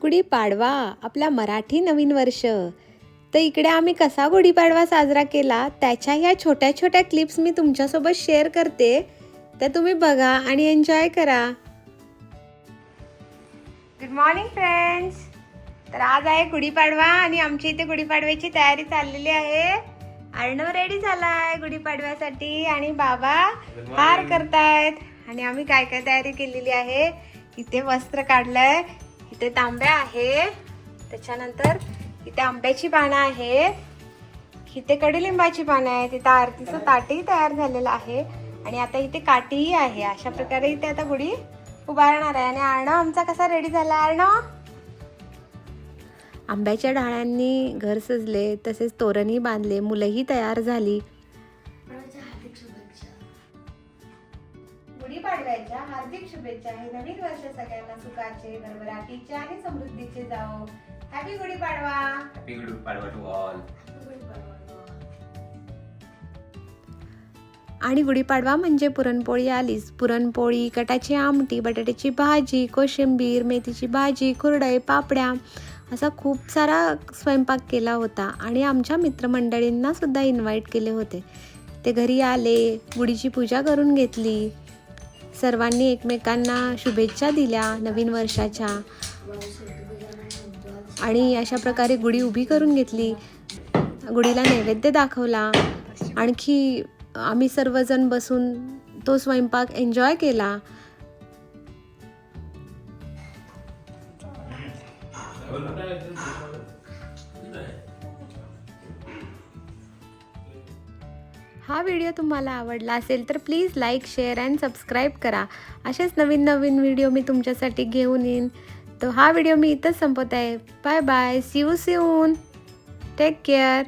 गुढीपाडवा आपला मराठी नवीन वर्ष। तर इकडे आम्ही कसा गुढीपाडवा साजरा केला त्याच्या ह्या छोट्या छोट्या क्लिप्स मी तुमच्यासोबत शेअर करते, तर तुम्ही बघा आणि एन्जॉय करा। Good morning friends. तर आज आहे गुढीपाडवा आणि आमच्या इथे गुढीपाडव्याची तयारी चाललेली आहे। अर्णव रेडी झालाय गुढीपाडव्यासाठी आणि बाबा हार करतायत आणि आम्ही काय काय तयारी केलेली आहे। इथे वस्त्र काढलंय, इथे तांब्या आहे, त्याच्यानंतर इथे आंब्याची पानं आहे, इथे कडुलिंबाची पानं आहेत, इथे आरतीचं ताटही तयार झालेलं आहे आणि आता इथे काठीही आहे। अशा प्रकारे इथे आता गुढी उभारणार आहे। आणि अर्णव आमचा कसा रेडी झाला? अर्णव आंब्याच्या डाळ्यांनी घर सजले, तसेच तोरणही बांधले, मुलंही तयार झाली। गुढीपाडव्याच्या हार्दिक शुभेच्छा। हे नवीन वर्ष सगळ्यांना सुखाचे, भरभराटीचे आणि समृद्धीचे जाओ। Happy Gudi Padwa. Happy Gudi Padwa to all. आणि गुढीपाडवा म्हणजे पुरणपोळी आलीच। पुरणपोळी, कटाची आमटी, बटाट्याची भाजी, कोशिंबीर, मेथीची भाजी, कुरडई, पापड्या असा खूप सारा स्वयंपाक केला होता आणि आमच्या मित्रमंडळींना सुद्धा इन्व्हाइट केले होते। ते घरी आले, गुढीची पूजा करून घेतली, सर्वांनी एकमेकांना शुभेच्छा दिल्या नवीन वर्षाच्या आणि अशा प्रकारे गुढी उभी करून घेतली। गुढीला नैवेद्य दाखवला, आणखी आम्ही सर्वजण बसून तो स्वयंपाक एन्जॉय केला। हा व्हिडिओ तुम्हाला आवडला असेल तर please like, share and subscribe करा। असेच नवीन नवीन व्हिडिओ मी तुमच्यासाठी घेऊन येईन। तो हा व्हिडिओ मी इथंच संपवत आहे। Bye bye, see you soon, take care.